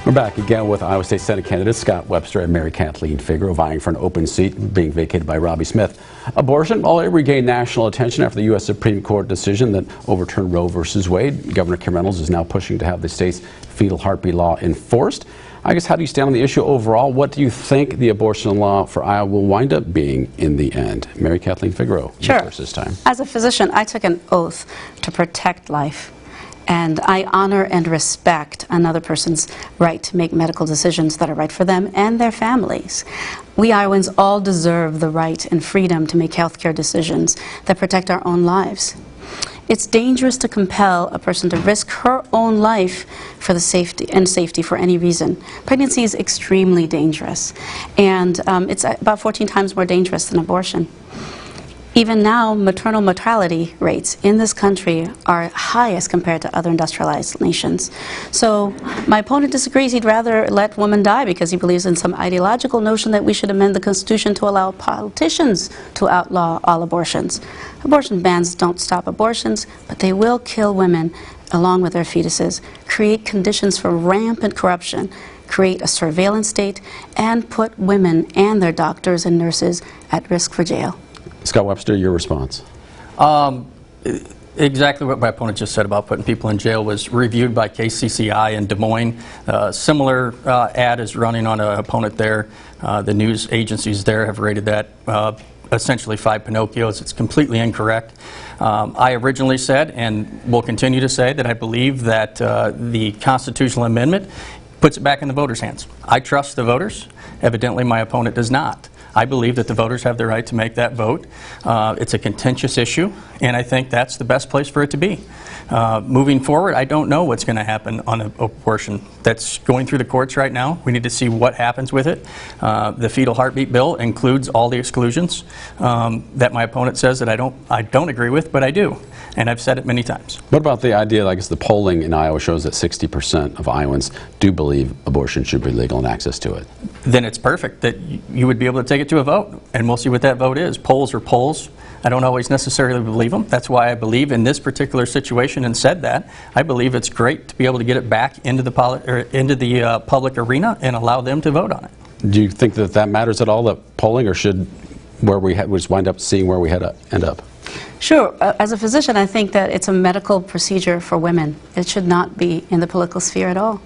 We're back again with Iowa State Senate candidates Scott Webster and Mary Kathleen Figaro vying for an open seat being vacated by Robbie Smith. Abortion, well, it regained national attention after the U.S. Supreme Court decision that overturned Roe v. Wade. Governor Kim Reynolds is now pushing to have the state's fetal heartbeat law enforced. I guess, how do you stand on the issue overall? What do you think the abortion law for Iowa will wind up being in the end? Mary Kathleen Figaro, Sure. first this time. As a physician, I took an oath to protect life. And I honor and respect another person's right to make medical decisions that are right for them and their families. We Iowans all deserve the right and freedom to make healthcare decisions that protect our own lives. It's dangerous to compel a person to risk her own life for the safety for any reason. Pregnancy is extremely dangerous, and it's about 14 times more dangerous than abortion. Even now, maternal mortality rates in this country are highest compared to other industrialized nations. So my opponent disagrees. He'd rather let women die because he believes in some ideological notion that we should amend the Constitution to allow politicians to outlaw all abortions. Abortion bans don't stop abortions, but they will kill women along with their fetuses, create conditions for rampant corruption, create a surveillance state, and put women and their doctors and nurses at risk for jail. Scott Webster, your response? Exactly what my opponent just said about putting people in jail was reviewed by KCCI in Des Moines. Similar ad is running on an opponent there. The news agencies there have rated that essentially 5 Pinocchios. It's completely incorrect. I originally said, and will continue to say, that I believe that the constitutional amendment puts it back in the voters' hands. I trust the voters. Evidently, my opponent does not. I believe that the voters have the right to make that vote. It's a contentious issue, and I think that's the best place for it to be. Moving forward, I don't know what's going to happen on abortion. That's going through the courts right now. We need to see what happens with it. The fetal heartbeat bill includes all the exclusions that my opponent says that I don't agree with, but I do, and I've said it many times. What about the idea, I guess the polling in Iowa shows that 60% of Iowans do believe abortion should be legal and access to it? Then it's perfect that you would be able to take it to a vote, and we'll see what that vote is. Polls are polls. I don't always necessarily believe them. That's why I believe in this particular situation and said that. I believe it's great to be able to get it back into the public arena and allow them to vote on it. Do you think that that matters at all, that polling, or should we just wind up seeing where we end up? Sure. As a physician, I think that it's a medical procedure for women. It should not be in the political sphere at all.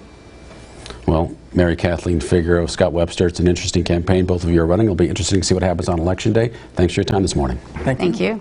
Well, Mary Kathleen Figaro, Scott Webster, it's an interesting campaign. Both of you are running. It'll be interesting to see what happens on Election Day. Thanks for your time this morning. Thank you.